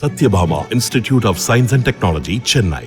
Satyabhama Institute of Science and Technology, Chennai.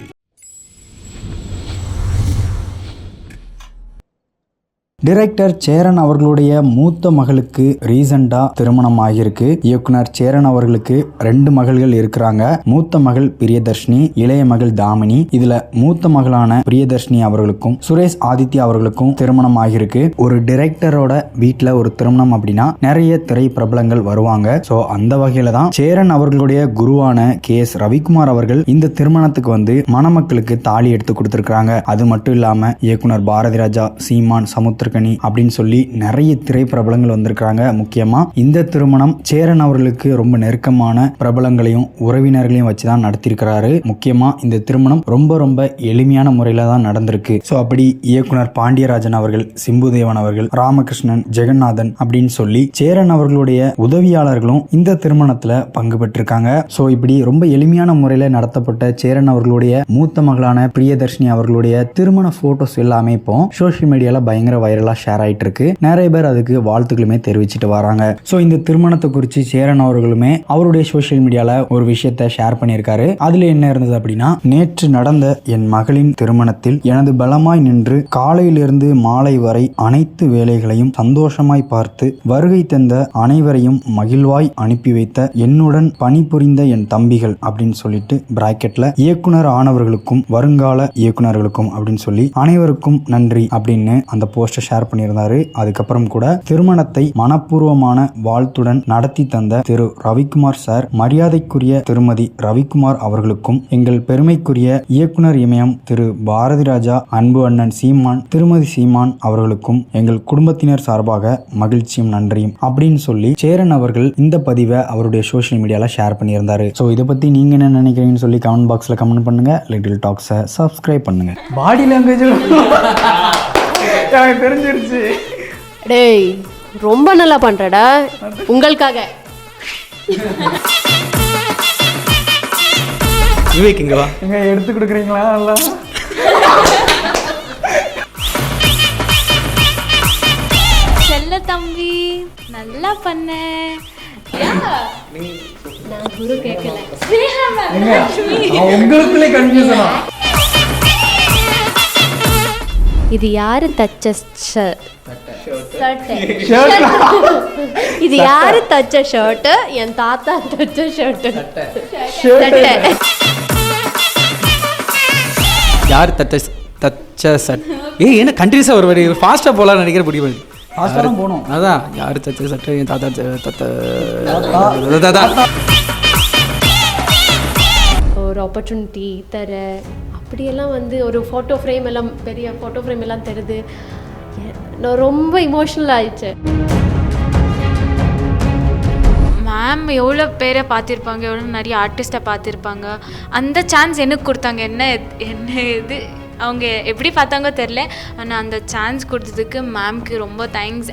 Director Cheran அவர்களுடைய மூத்த மகளுக்கு ரீசெண்டா திருமணம் ஆகியிருக்கு. இயக்குனர் சேரன் அவர்களுக்கு 2 மகள்கள் இருக்கிறாங்க. மூத்த மகள் பிரியதர்ஷினி, இளைய மகள் தாமினி. இதுல மூத்த மகளான பிரியதர்ஷினி அவர்களுக்கும் சுரேஷ் ஆதித்யா அவர்களுக்கும் திருமணம் ஆகியிருக்கு. ஒரு டைரக்டரோட வீட்டுல ஒரு திருமணம் அப்படின்னா நிறைய திரை பிரபலங்கள் வருவாங்க. சோ அந்த வகையில தான் சேரன் அவர்களுடைய குருவான KS ரவிக்குமார் அவர்கள் இந்த திருமணத்துக்கு வந்து மணமக்களுக்கு தாலி எடுத்து கொடுத்திருக்காங்க. அது மட்டும் இல்லாம இயக்குனர் பாரதி ராஜா, சீமான், சமுத்திர அப்படின்னு சொல்லி நிறைய திரை பிரபலங்கள் வந்திருக்காங்க. முக்கியமா இந்த திருமணம் சேரன் அவர்களுக்கு ரொம்ப நெருக்கமான பிரபலங்களையும் உறவினர்களையும் வச்சுதான் நடத்திருக்கிறாரு. முக்கியமா இந்த திருமணம் ரொம்ப எளிமையான முறையில தான் நடந்திருக்கு. சோ அப்படி இயக்குனர் பாண்டியராஜன் அவர்கள், சிம்புதேவன் அவர்கள், ராமகிருஷ்ணன், ஜெகநாதன் அப்படின்னு சொல்லி சேரன் அவர்களுடைய உதவியாளர்களும் இந்த திருமணத்துல பங்கு பெற்றிருக்காங்க. சோ இப்படி ரொம்ப எளிமையான முறையில நடத்தப்பட்ட சேரன் அவர்களுடைய மூத்த மகளான பிரியதர்ஷினி அவர்களுடைய திருமண போட்டோஸ் எல்லாமே இப்போ சோசியல் மீடியால பயங்கர வைரலா ஷேர் ஆயிட்டு இருக்கு. நிறைய பேர் அதுக்கு வாழ்த்துக்களுமே தெரிவிச்சிட்டு வராங்க. சோ இந்த திருமணத்தை குறித்து சேரன் அவர்களுமே அவருடைய சோசியல் மீடியால ஒரு விஷயத்தை ஷேர் பண்ணியிருக்காரு. அதுல என்ன இருந்தது அப்படின்னா, நேற்று நடந்த என் மகளின் திருமணத்தில் எனது பலமாய் நின்று காலையிலிருந்து மாலை வரை அனைத்து வேலைகளையும் சந்தோஷமாய் பார்த்து வருகை தந்த அனைவரையும் மகிழ்வாய் அனுப்பி வைத்த என்னுடன் பணிபுரிந்த என் தம்பிகள் அப்படின்னு சொல்லிட்டு பிராக்கெட்ல இயக்குனர் ஆனவர்களுக்கும் வருங்கால இயக்குனர்களுக்கும் அப்படின்னு சொல்லி அனைவருக்கும் நன்றி அப்படின்னு அந்த போஸ்டர் ஷேர் பண்ணியிருந்தாரு. அதுக்கப்புறம் கூட திருமணத்தை மனப்பூர்வமான வாழ்த்துடன் நடத்தி தந்த திரு ரவிக்குமார் சார், மரியாதைக்குரிய திருமதி ரவிக்குமார் அவர்களுக்கும், எங்கள் பெருமைக்குரிய இயக்குனர் இமயம் திரு பாரதி ராஜா, அன்பு அண்ணன் சீமான், திருமதி சீமான் அவர்களுக்கும் எங்கள் குடும்பத்தினர் சார்பாக மகிழ்ச்சியும் நன்றியும் அப்படின்னு சொல்லி சேரன் அவர்கள் இந்த பதிவை அவருடைய சோசியல் மீடியால ஷேர் பண்ணியிருந்தாரு. ஸோ இதை பத்தி நீங்க என்ன நினைக்கிறீங்கன்னு சொல்லி கமெண்ட் பாக்ஸ்ல கமெண்ட் பண்ணுங்க. லிட்டில் டாக்ஸை சப்ஸ்கிரைப் பண்ணுங்க. பாடி லாங்குவேஜ் தெரிஞ்சிருச்சு. டேய் ரொம்ப நல்லா பண்றடா, உங்களுக்காக. விவேக் இங்க வா. எங்க எடுத்து கொடுக்குறீங்களா? நல்லா செல்ல தம்பி நல்லா பண்ண. நான் குரு கேட்கல. உங்களுக்குள்ளே கன்ஃபியூஷனா? இது யாரு தச்ச இது யாரு தச்ச ஷர்ட்? என் தாத்தா தச்ச ஷர்ட். யார் தச்ச சட்? ஏய் என்ன கண்டினியூஸா ஒரு வாட்டி ஃபாஸ்டா போலாம் நினைக்கிற முடியும். ஃபாஸ்டா தான் போணும். அதான் யார் தச்ச சட்டை? என் தாத்தா தாத்தா. ஒரு ஆப்பர்ச்சுனிட்டி தர அப்படியெல்லாம் வந்து ஒரு ஃபோட்டோ ஃப்ரேம் எல்லாம், பெரிய ஃபோட்டோ ஃப்ரேம் எல்லாம் தருது. நான் ரொம்ப இமோஷனல் ஆயிடுச்சு. மேம் எவ்வளோ பேரை பார்த்துருப்பாங்க, எவ்வளோ நிறைய ஆர்டிஸ்ட்டை பார்த்துருப்பாங்க. அந்த சான்ஸ் எனக்கு கொடுத்தாங்க. என்ன இது அவங்க எப்படி பார்த்தாங்க தெரில. ஆனால் அந்த சான்ஸ் கொடுத்ததுக்கு மேம்க்கு ரொம்ப தேங்க்ஸ்.